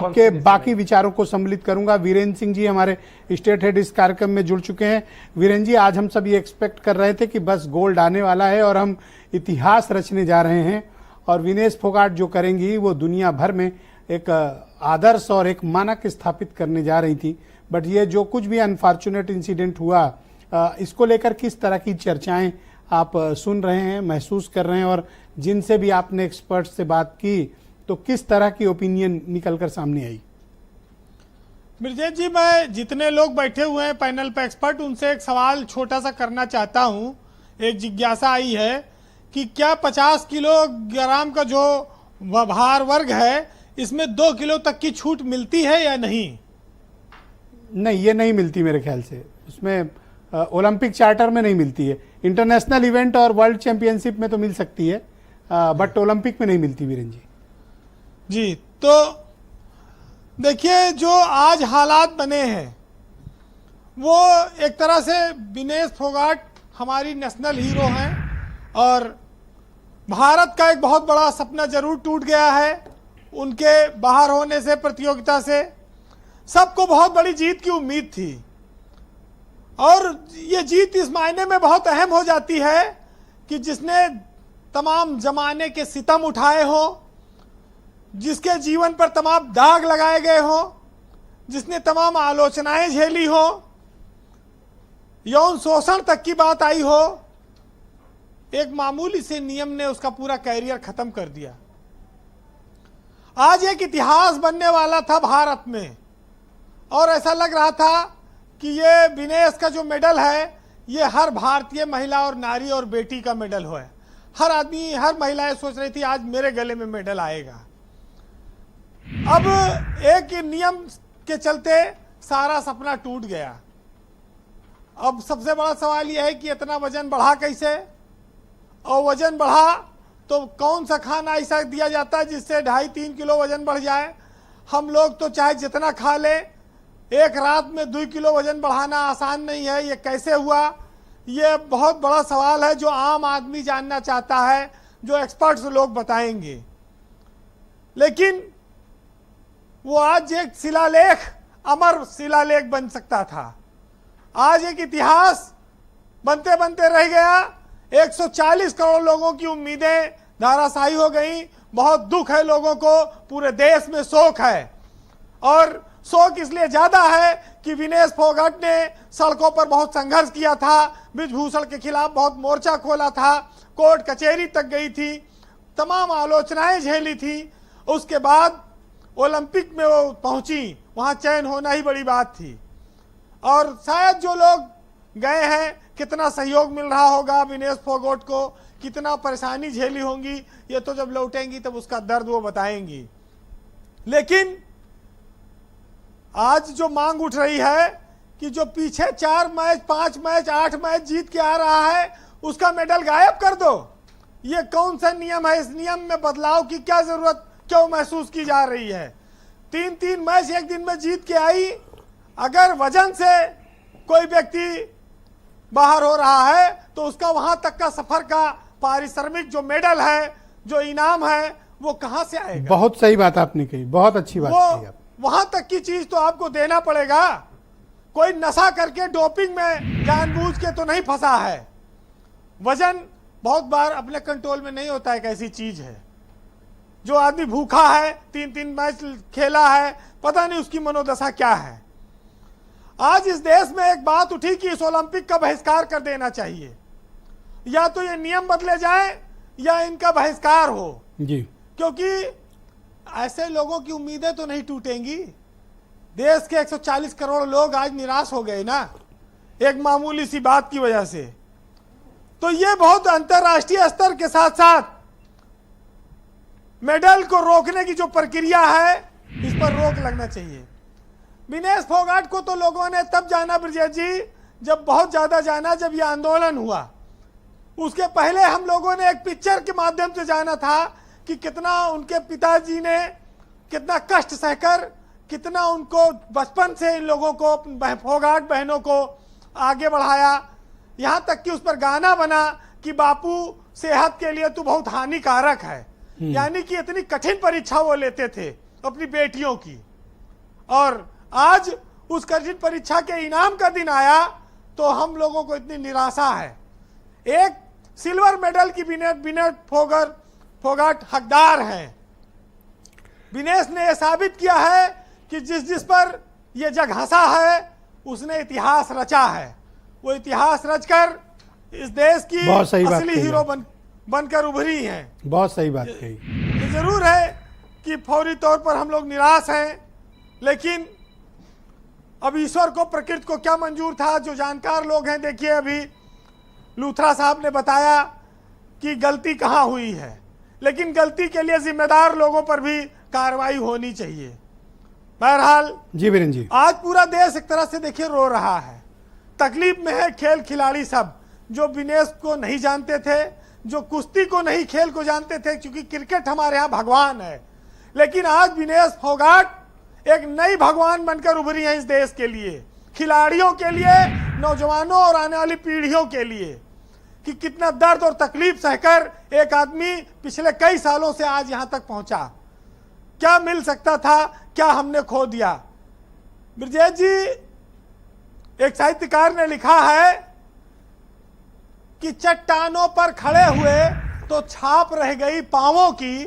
के बाकी विचारों को सम्मिलित करूंगा। वीरेंद्र सिंह जी हमारे स्टेट हेड इस कार्यक्रम में जुड़ चुके हैं। वीरेंद्र जी, आज हम सब ये एक्सपेक्ट कर रहे थे कि बस गोल्ड आने वाला है और हम इतिहास रचने जा रहे हैं, और विनेश फोगाट जो करेंगी वो दुनिया भर में एक आदर्श और एक मानक स्थापित करने जा रही थी। बट ये जो कुछ भी अनफॉर्चुनेट इंसिडेंट हुआ, इसको लेकर किस तरह की चर्चाएं आप सुन रहे हैं, महसूस कर रहे हैं, और जिनसे भी आपने एक्सपर्ट से बात की तो किस तरह की ओपिनियन निकलकर सामने आई? ब्रजेश जी, मैं जितने लोग बैठे हुए हैं पैनल पे एक्सपर्ट, उनसे एक सवाल छोटा सा करना चाहता हूं। एक जिज्ञासा आई है कि क्या 50 किलोग्राम का जो भार वर्ग है इसमें 2 किलो तक की छूट मिलती है या नहीं? नहीं, ये नहीं मिलती मेरे ख्याल से। उसमें ओलंपिक चार्टर में नहीं मिलती है। इंटरनेशनल इवेंट और वर्ल्ड चैंपियनशिप में तो मिल सकती है, बट ओलंपिक में नहीं मिलती। वीरेंद्र जी, तो देखिए, जो आज हालात बने हैं वो एक तरह से विनेश फोगाट हमारी नेशनल हीरो हैं, और भारत का एक बहुत बड़ा सपना जरूर टूट गया है उनके बाहर होने से, प्रतियोगिता से। सबको बहुत बड़ी जीत की उम्मीद थी, और ये जीत इस मायने में बहुत अहम हो जाती है कि जिसने तमाम जमाने के सितम उठाए हो, जिसके जीवन पर तमाम दाग लगाए गए हो, जिसने तमाम आलोचनाएं झेली हो, यौन शोषण तक की बात आई हो, एक मामूली से नियम ने उसका पूरा कैरियर खत्म कर दिया। आज एक इतिहास बनने वाला था भारत में, और ऐसा लग रहा था कि ये विनेश का जो मेडल है ये हर भारतीय महिला और नारी और बेटी का मेडल हो। हर आदमी, हर महिलाएं सोच रही थी आज मेरे गले में मेडल आएगा। अब एक नियम के चलते सारा सपना टूट गया। अब सबसे बड़ा सवाल यह है कि इतना वजन बढ़ा कैसे, और वजन बढ़ा तो कौन सा खाना ऐसा दिया जाता है जिससे 2.5-3 किलो वजन बढ़ जाए? हम लोग तो चाहे जितना खा ले, एक रात में 2 किलो वजन बढ़ाना आसान नहीं है। ये कैसे हुआ? ये बहुत बड़ा सवाल है जो आम आदमी जानना चाहता है, जो एक्सपर्ट्स लोग बताएंगे। लेकिन वो आज एक शिलालेख, अमर शिलालेख बन सकता था। आज एक इतिहास बनते बनते रह गया। 140 करोड़ लोगों की उम्मीदें धाराशायी हो गई। बहुत दुख है लोगों को, पूरे देश में शोक है, और शोक इसलिए ज्यादा है कि विनेश फोगाट ने सड़कों पर बहुत संघर्ष किया था, ब्रिजभूषण के खिलाफ बहुत मोर्चा खोला था, कोर्ट कचहरी तक गई थी, तमाम आलोचनाएं झेली थी। उसके बाद ओलंपिक में वो पहुंची, वहां चयन होना ही बड़ी बात थी। और शायद जो लोग गए हैं, कितना सहयोग मिल रहा होगा विनेश फोगाट को, कितना परेशानी झेली होंगी, ये तो जब लौटेंगी तब उसका दर्द वो बताएंगी। लेकिन आज जो मांग उठ रही है कि जो पीछे 4 मैच, 5 मैच, 8 मैच जीत के आ रहा है उसका मेडल गायब कर दो, ये कौन सा नियम है? इस नियम में बदलाव की क्या जरूरत क्यों महसूस की जा रही है? 3-3 मैच एक दिन में जीत के आई। अगर वजन से कोई व्यक्ति बाहर हो रहा है तो उसका वहां तक का सफर का पारिश्रमिक, जो मेडल है, जो इनाम है, वो कहां से आएगा? बहुत सही बात आपने कही, बहुत अच्छी बात कही आप। वहां तक की चीज तो आपको देना पड़ेगा। कोई नशा करके डोपिंग में जानबूझ के तो नहीं फंसा है। वजन बहुत बार अपने कंट्रोल में नहीं होता है। एक ऐसी चीज है, जो आदमी भूखा है, 3-3 मैच खेला है, पता नहीं उसकी मनोदशा क्या है। आज इस देश में एक बात उठी कि इस ओलंपिक का बहिष्कार कर देना चाहिए। या तो ये नियम बदले जाएं या इनका बहिष्कार हो जी, क्योंकि ऐसे लोगों की उम्मीदें तो नहीं टूटेंगी। देश के 140 करोड़ लोग आज निराश हो गए ना, एक मामूली सी बात की वजह से। तो ये बहुत अंतर्राष्ट्रीय स्तर के साथ साथ मेडल को रोकने की जो प्रक्रिया है, इस पर रोक लगना चाहिए। विनेश फोगाट को तो लोगों ने तब जाना ब्रजेश जी, जब बहुत ज्यादा जाना, जब यह आंदोलन हुआ। उसके पहले हम लोगों ने एक पिक्चर के माध्यम से जाना था कि कितना उनके पिताजी ने कितना कष्ट सहकर, कितना उनको बचपन से इन लोगों को, फोगाट बहनों को आगे बढ़ाया। यहां तक कि उस पर गाना बना कि बापू सेहत के लिए तो बहुत हानिकारक है। यानी कि इतनी कठिन परीक्षा वो लेते थे अपनी बेटियों की। और आज उस कठिन परीक्षा के इनाम का दिन आया तो हम लोगों को इतनी निराशा है। एक सिल्वर मेडल की विनेश फोगाट हकदार हैं। विनेश ने यह साबित किया है कि जिस पर यह जग हंसा है उसने इतिहास रचा है। वो इतिहास रचकर इस देश की असली हीरो बनकर उभरी हैं। बहुत सही बात कही। ये जरूर है कि फौरी तौर पर हम लोग निराश हैं, लेकिन अब ईश्वर को, प्रकृति को क्या मंजूर था। जो जानकार लोग हैं, देखिए अभी लूथरा साहब ने बताया कि गलती कहाँ हुई है, लेकिन गलती के लिए जिम्मेदार लोगों पर भी कार्रवाई होनी चाहिए। बहरहाल जी वीरेन जी, आज पूरा देश एक तरह से देखिए रो रहा है, तकलीफ में है। खेल खिलाड़ी सब जो विनेश को नहीं जानते थे, जो कुश्ती को नहीं, खेल को जानते थे, क्योंकि क्रिकेट हमारे यहाँ भगवान है, लेकिन आज विनेश फोगाट एक नई भगवान बनकर उभरी है इस देश के लिए, खिलाड़ियों के लिए, नौजवानों और आने वाली पीढ़ियों के लिए, कि कितना दर्द और तकलीफ सहकर एक आदमी पिछले कई सालों से आज यहां तक पहुंचा। क्या मिल सकता था, क्या हमने खो दिया। ब्रजेश जी, एक साहित्यकार ने लिखा है कि चट्टानों पर खड़े हुए तो छाप रह गई पांवों की,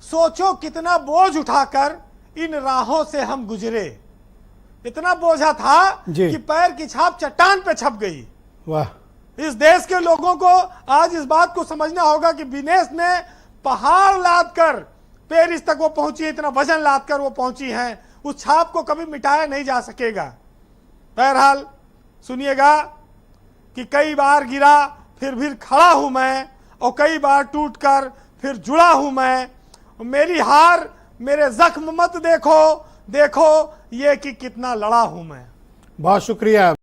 सोचो कितना बोझ उठाकर इन राहों से हम गुजरे। इतना बोझा था कि पैर की छाप चट्टान पे छप गई। वाह। इस देश के लोगों को आज इस बात को समझना होगा कि विनेश ने पहाड़ लादकर पेरिस तक वो पहुंची, इतना वजन लादकर वो पहुंची हैं, उस छाप को कभी मिटाया नहीं जा सकेगा। बहरहाल सुनिएगा कि कई बार गिरा फिर खड़ा हूं मैं, और कई बार टूटकर फिर जुड़ा हूं मैं। मेरी हार, मेरे जख्म मत देखो, देखो ये कि कितना लड़ा हूं मैं। बहुत शुक्रिया।